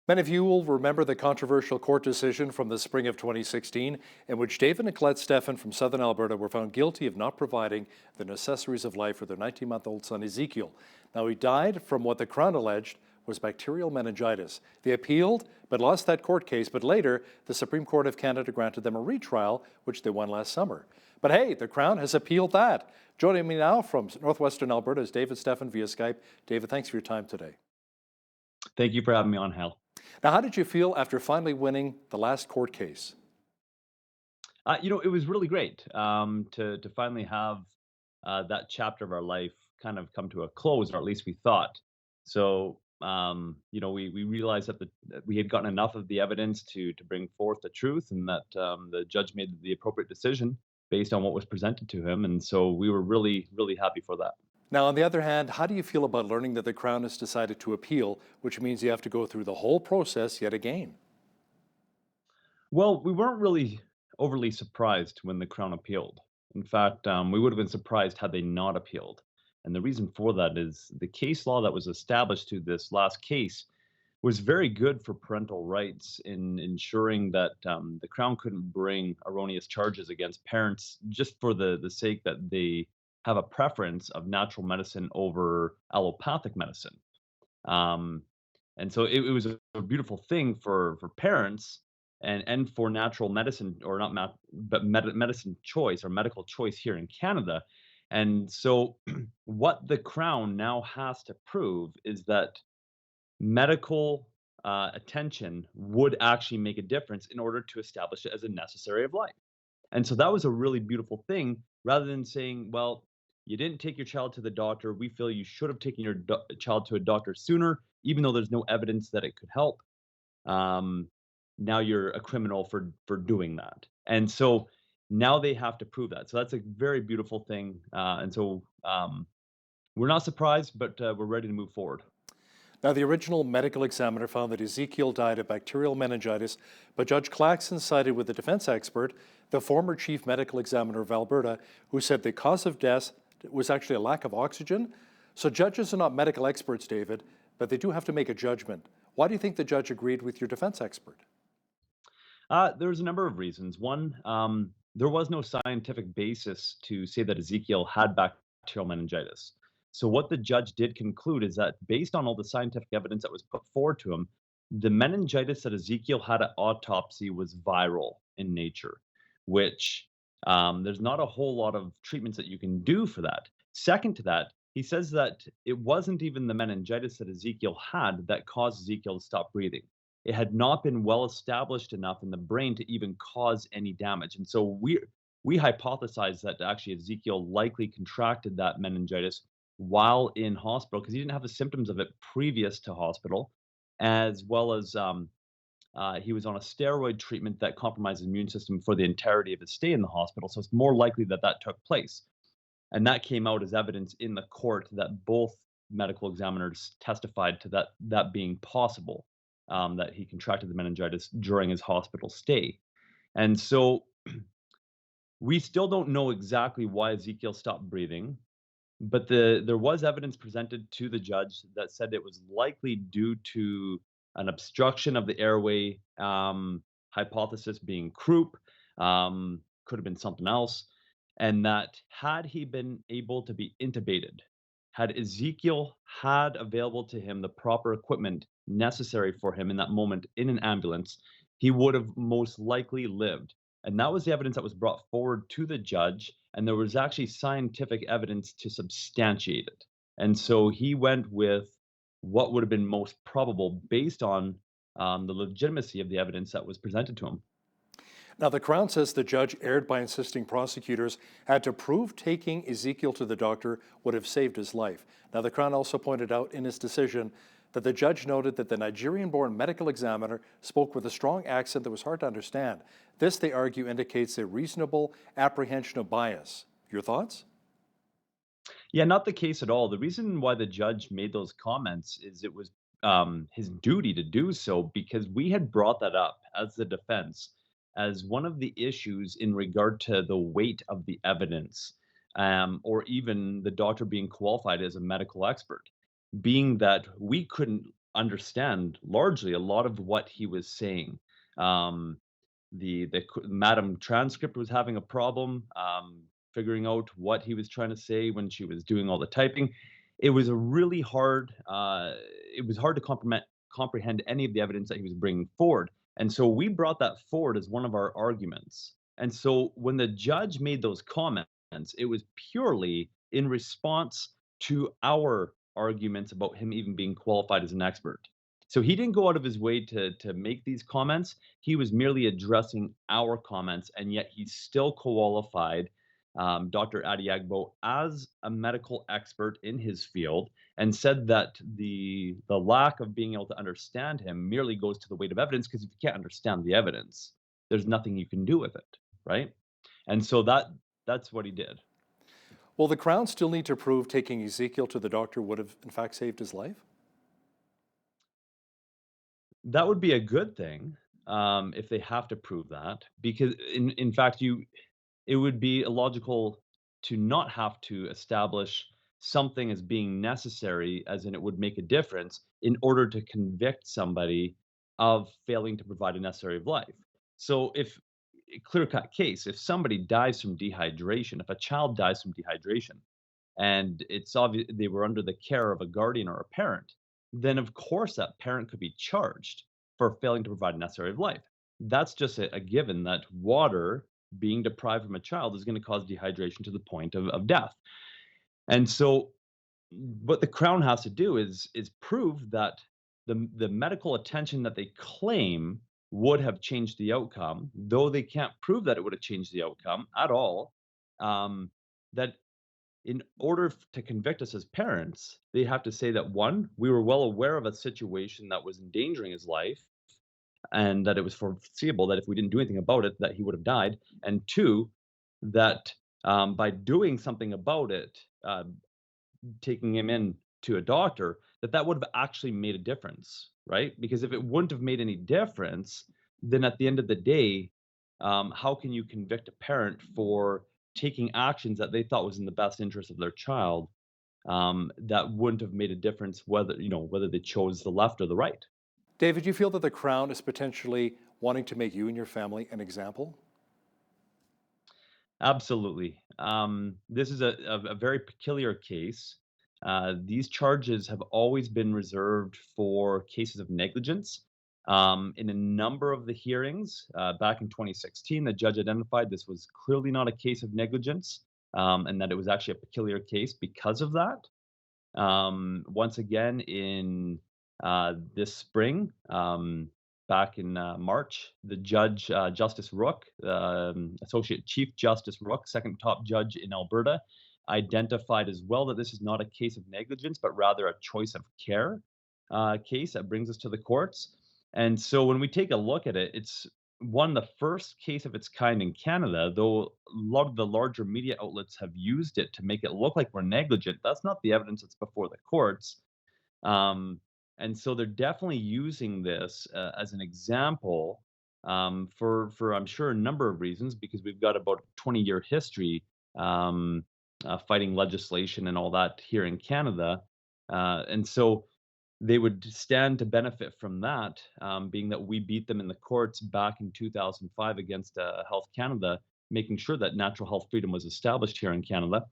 Many of you will remember the controversial court decision from the spring of 2016 in which David and Colette Stephan from southern Alberta were found guilty of not providing the necessaries of life for their 19-month-old son Ezekiel. Now, he died from what the Crown alleged was bacterial meningitis. They appealed but lost that court case, but later the Supreme Court of Canada granted them a retrial, which they won last summer. But hey, the Crown has appealed that. Joining me now from northwestern Alberta is David Stephan via Skype. David, thanks for your time today. Thank you for having me on, Hal. Now, how did you feel after finally winning the last court case? It was really great to finally have that chapter of our life kind of come to a close, or at least we thought. So, we realized that we had gotten enough of the evidence to bring forth the truth, and that the judge made the appropriate decision based on what was presented to him. And so we were really, really happy for that. Now, on the other hand, how do you feel about learning that the Crown has decided to appeal, which means you have to go through the whole process yet again? Well, we weren't really overly surprised when the Crown appealed. In fact, we would have been surprised had they not appealed. And the reason for that is the case law that was established to this last case was very good for parental rights in ensuring that the Crown couldn't bring erroneous charges against parents just for the sake that they have a preference of natural medicine over allopathic medicine. Um, and so it was a beautiful thing for parents and for natural medicine, or not but medicine choice or medical choice here in Canada. And so what the Crown now has to prove is that medical attention would actually make a difference in order to establish it as a necessary of life. And so that was a really beautiful thing, rather than saying, well, you didn't take your child to the doctor. We feel you should have taken your child to a doctor sooner, even though there's no evidence that it could help. Um, Now you're a criminal for doing that. And so now they have to prove that. So that's a very beautiful thing. And so we're not surprised, but we're ready to move forward. Now, the original medical examiner found that Ezekiel died of bacterial meningitis, but Judge Claxon sided with the defense expert, the former chief medical examiner of Alberta, who said the cause of death was actually a lack of oxygen. So judges are not medical experts, David, but they do have to make a judgment. Why do you think the judge agreed with your defense expert? There's a number of reasons. One, there was no scientific basis to say that Ezekiel had bacterial meningitis. So what the judge did conclude is that based on all the scientific evidence that was put forward to him, the meningitis that Ezekiel had at autopsy was viral in nature, which there's not a whole lot of treatments that you can do for that. Second to that, he says that it wasn't even the meningitis that Ezekiel had that caused Ezekiel to stop breathing. It had not been well established enough in the brain to even cause any damage. And so we hypothesized that actually Ezekiel likely contracted that meningitis while in hospital, because he didn't have the symptoms of it previous to hospital, as well as he was on a steroid treatment that compromised his immune system for the entirety of his stay in the hospital. So it's more likely that that took place. And that came out as evidence in the court that both medical examiners testified to that being possible, that he contracted the meningitis during his hospital stay. And so we still don't know exactly why Ezekiel stopped breathing, but there was evidence presented to the judge that said it was likely due to an obstruction of the airway, hypothesis being croup, could have been something else, and that had he been able to be intubated, had Ezekiel had available to him the proper equipment necessary for him in that moment in an ambulance, he would have most likely lived. And that was the evidence that was brought forward to the judge, and there was actually scientific evidence to substantiate it. And so he went with what would have been most probable based on the legitimacy of the evidence that was presented to him. Now, the Crown says the judge erred by insisting prosecutors had to prove taking Ezekiel to the doctor would have saved his life. Now, the Crown also pointed out in his decision that the judge noted that the Nigerian-born medical examiner spoke with a strong accent that was hard to understand. This, they argue, indicates a reasonable apprehension of bias. Your thoughts? Yeah, not the case at all. The reason why the judge made those comments is it was his duty to do so, because we had brought that up as the defense as one of the issues in regard to the weight of the evidence, or even the doctor being qualified as a medical expert, being that we couldn't understand largely a lot of what he was saying. Um, Madam transcript was having a problem figuring out what he was trying to say when she was doing all the typing. It was a really hard. It was hard to comprehend any of the evidence that he was bringing forward, and so we brought that forward as one of our arguments. And so when the judge made those comments, it was purely in response to our arguments about him even being qualified as an expert. So he didn't go out of his way to make these comments. He was merely addressing our comments, and yet he still qualified Dr. Adiagbo as a medical expert in his field, and said that the lack of being able to understand him merely goes to the weight of evidence, because if you can't understand the evidence, there's nothing you can do with it, right? And so that's what he did. Will the Crown still need to prove taking Ezekiel to the doctor would have, in fact, saved his life? That would be a good thing, if they have to prove that, because in fact, it would be illogical to not have to establish something as being necessary, as in it would make a difference, in order to convict somebody of failing to provide a necessary of life. So if a clear-cut case, if somebody dies from dehydration, if a child dies from dehydration, and it's obvious they were under the care of a guardian or a parent, then of course that parent could be charged for failing to provide necessary of life. That's just a given, that water being deprived from a child is going to cause dehydration to the point of death. And so what the Crown has to do is prove that the medical attention that they claim would have changed the outcome, though they can't prove that it would have changed the outcome at all. That in order to convict us as parents, they have to say that, one, we were well aware of a situation that was endangering his life, and that it was foreseeable that if we didn't do anything about it, that he would have died. And two, that by doing something about it, taking him in to a doctor, that would have actually made a difference, right? Because if it wouldn't have made any difference, then at the end of the day, how can you convict a parent for taking actions that they thought was in the best interest of their child, that wouldn't have made a difference whether they chose the left or the right? David, do you feel that the Crown is potentially wanting to make you and your family an example? Absolutely. This is a very peculiar case. These charges have always been reserved for cases of negligence. In a number of the hearings back in 2016, the judge identified this was clearly not a case of negligence, and that it was actually a peculiar case because of that. Once again, in this spring, back in March, the judge, Justice Rook, Associate Chief Justice Rook, second top judge in Alberta, identified as well that this is not a case of negligence, but rather a choice of care case that brings us to the courts. And so when we take a look at it, it's one, the first case of its kind in Canada, though a lot of the larger media outlets have used it to make it look like we're negligent. That's not the evidence that's before the courts. Um, and so they're definitely using this as an example, for I'm sure a number of reasons, because we've got about a 20-year history, fighting legislation and all that here in Canada. And so they would stand to benefit from that, being that we beat them in the courts back in 2005 against Health Canada, making sure that natural health freedom was established here in Canada.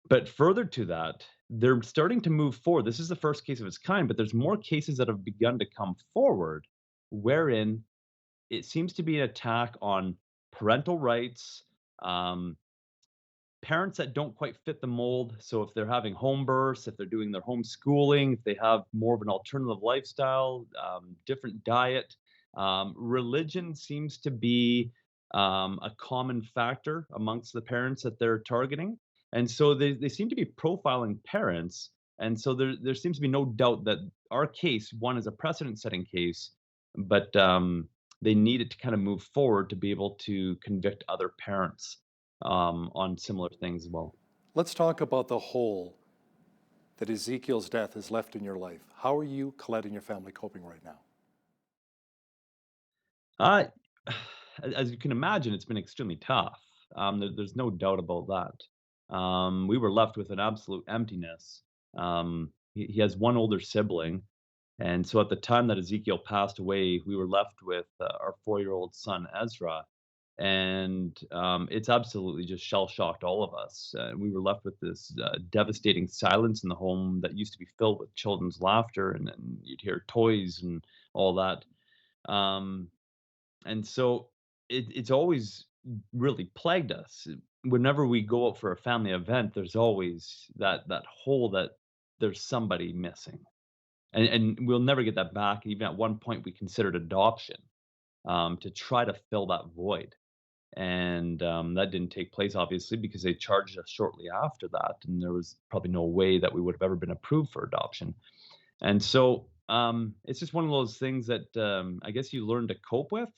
But further to that, they're starting to move forward. This is the first case of its kind, but there's more cases that have begun to come forward wherein it seems to be an attack on parental rights, um, parents that don't quite fit the mold. So if they're having home births, if they're doing their homeschooling, if they have more of an alternative lifestyle, different diet, religion seems to be a common factor amongst the parents that they're targeting. And so they seem to be profiling parents. And so there seems to be no doubt that our case, one, is a precedent setting case, but they need it to kind of move forward to be able to convict other parents on similar things as well. Let's talk about the hole that Ezekiel's death has left in your life. How are you, Colette, and your family coping right now? Uh, as you can imagine, it's been extremely tough. There's no doubt about that. We were left with an absolute emptiness. He has one older sibling, And so at the time that Ezekiel passed away, we were left with our 4-year-old son, Ezra. And it's absolutely just shell shocked all of us. We were left with this devastating silence in the home that used to be filled with children's laughter, and you'd hear toys and all that. Um, and so it's always really plagued us. Whenever we go out for a family event, there's always that hole that there's somebody missing, and we'll never get that back. Even at one point, we considered adoption to try to fill that void, and that didn't take place obviously because they charged us shortly after that, and there was probably no way that we would have ever been approved for adoption. And so it's just one of those things that I guess you learn to cope with.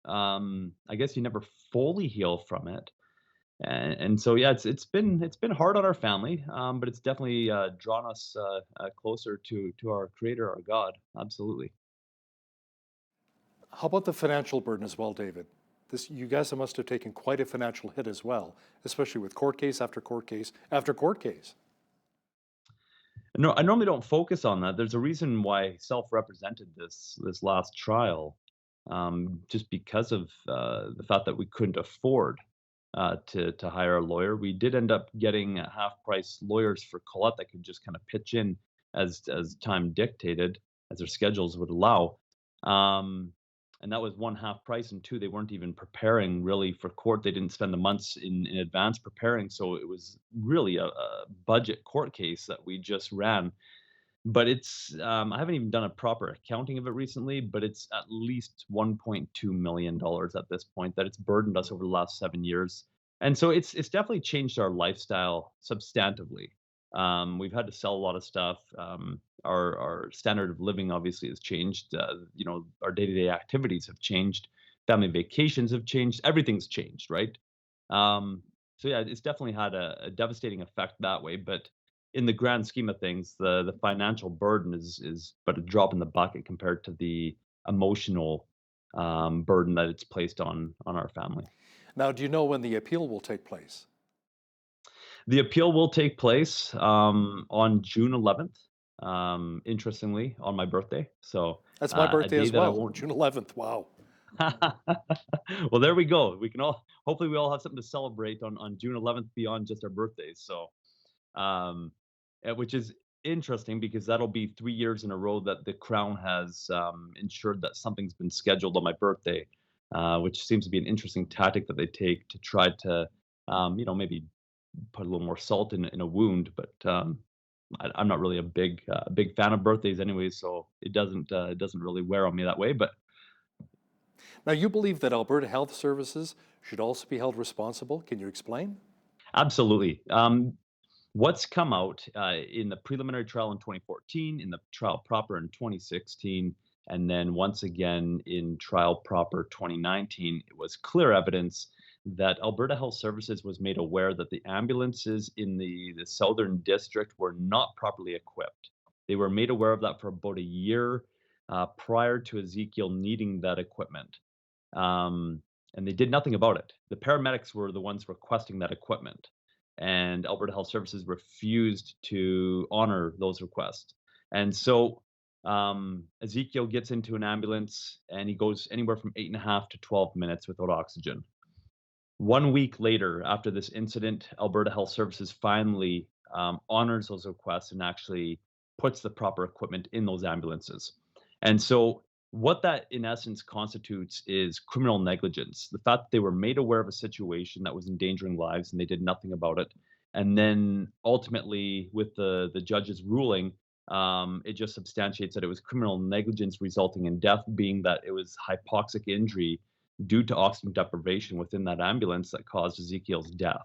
I guess you never fully heal from it, and so yeah, it's been hard on our family, but it's definitely drawn us closer to our Creator, our God. Absolutely. How about the financial burden as well, David? This, you guys must have taken quite a financial hit as well, especially with court case after court case after court case. No, I normally don't focus on that. There's a reason why I self-represented this last trial, just because of the fact that we couldn't afford to hire a lawyer. We did end up getting half-price lawyers for Colette that could just kind of pitch in as time dictated, as their schedules would allow. Um, and that was one half price, and two, they weren't even preparing really for court. They didn't spend the months in advance preparing, so it was really a budget court case that we just ran. But it's I haven't even done a proper accounting of it recently, but it's at least $1.2 million at this point that it's burdened us over the last 7 years. And so it's definitely changed our lifestyle substantively. We've had to sell a lot of stuff. Our standard of living obviously has changed. Our day to day activities have changed. Family vacations have changed. Everything's changed, right? Um, so yeah, it's definitely had a devastating effect that way. But in the grand scheme of things, the financial burden is but a drop in the bucket compared to the emotional burden that it's placed on our family. Now, do you know when the appeal will take place? The appeal will take place on June 11th. Interestingly, on my birthday, so That's my a birthday day as that I well, won't. June 11th. Wow. Well, there we go. We can all hopefully we all have something to celebrate on June 11th beyond just our birthdays. So um, which is interesting because that'll be 3 years in a row that the Crown has ensured that something's been scheduled on my birthday, which seems to be an interesting tactic that they take to try to, maybe put a little more salt in a wound. But I'm not really a big fan of birthdays anyway, so it doesn't really wear on me that way. But Now, you believe that Alberta Health Services should also be held responsible. Can you explain? absolutely. What's come out in the preliminary trial in 2014, in the trial proper in 2016, and then once again in trial proper 2019, it was clear evidence that Alberta Health Services was made aware that the ambulances in the Southern District were not properly equipped. They were made aware of that for about a year prior to Ezekiel needing that equipment. Um, and they did nothing about it. The paramedics were the ones requesting that equipment, and Alberta Health Services refused to honor those requests. And so Ezekiel gets into an ambulance and he goes anywhere from 8.5 to 12 minutes without oxygen. 1 week later, after this incident, Alberta Health Services finally honors those requests and actually puts the proper equipment in those ambulances. And so, what that in essence constitutes is criminal negligence. The fact that they were made aware of a situation that was endangering lives and they did nothing about it. And then ultimately, with the judge's ruling, it just substantiates that it was criminal negligence resulting in death, being that it was hypoxic injury due to oxygen deprivation within that ambulance that caused Ezekiel's death.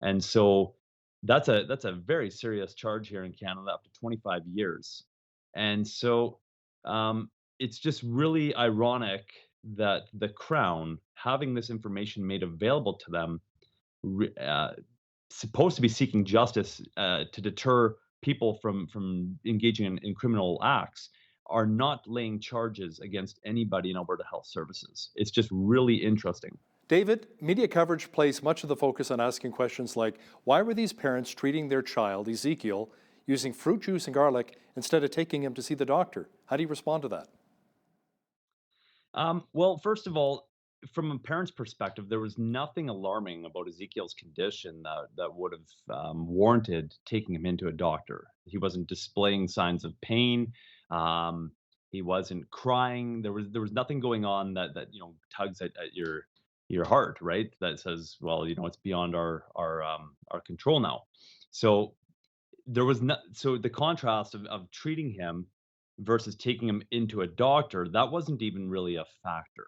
And so that's a very serious charge here in Canada, up to 25 years. And so um, it's just really ironic that the Crown, having this information made available to them, re- uh, supposed to be seeking justice to deter people from engaging in criminal acts, are not laying charges against anybody in Alberta Health Services. It's just really interesting. David, media coverage placed much of the focus on asking questions like, why were these parents treating their child, Ezekiel, using fruit juice and garlic instead of taking him to see the doctor. How do you respond to that? Well, first of all, from a parent's perspective, there was nothing alarming about Ezekiel's condition that would have warranted taking him into a doctor. He wasn't displaying signs of pain. Um, he wasn't crying. There was nothing going on that tugs at your heart, right? That says, well, it's beyond our control now. So there was not. So the contrast of treating him versus taking him into a doctor, that wasn't even really a factor.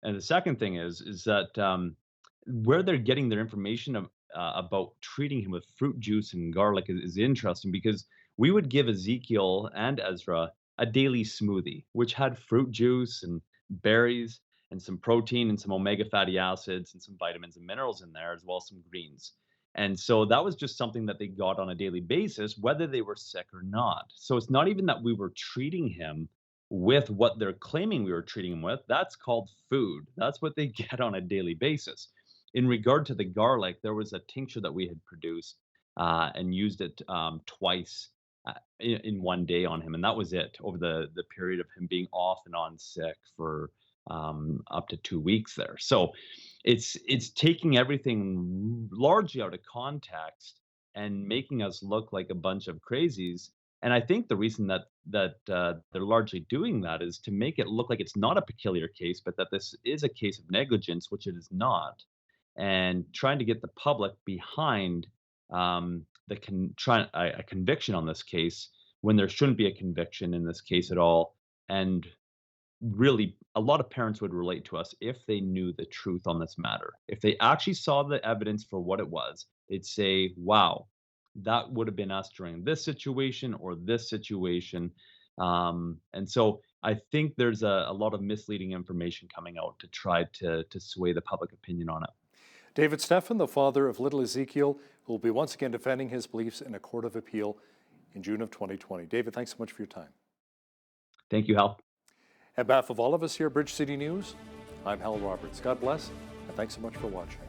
And the second thing is that where they're getting their information about treating him with fruit juice and garlic is interesting because we would give Ezekiel and Ezra a daily smoothie, which had fruit juice and berries and some protein and some omega fatty acids and some vitamins and minerals in there, as well as some greens. And so that was just something that they got on a daily basis, whether they were sick or not. So it's not even that we were treating him with what they're claiming we were treating him with. That's called food. That's what they get on a daily basis. In regard to the garlic, there was a tincture that we had produced and used it twice in one day on him, and that was it over the period of him being off and on sick for up to 2 weeks there. So it's taking everything largely out of context and making us look like a bunch of crazies. And I think the reason that they're largely doing that is to make it look like it's not a peculiar case, but that this is a case of negligence, which it is not, and trying to get the public behind a conviction on this case when there shouldn't be a conviction in this case at all. And really, a lot of parents would relate to us if they knew the truth on this matter. If they actually saw the evidence for what it was, they'd say, wow, that would have been us during this situation or this situation. And so I think there's a lot of misleading information coming out to try to sway the public opinion on it. David Stephan, the father of little Ezekiel, who will be once again defending his beliefs in a court of appeal in June of 2020. David, thanks so much for your time. Thank you, Hal. On behalf of all of us here at Bridge City News, I'm Hal Roberts. God bless, and thanks so much for watching.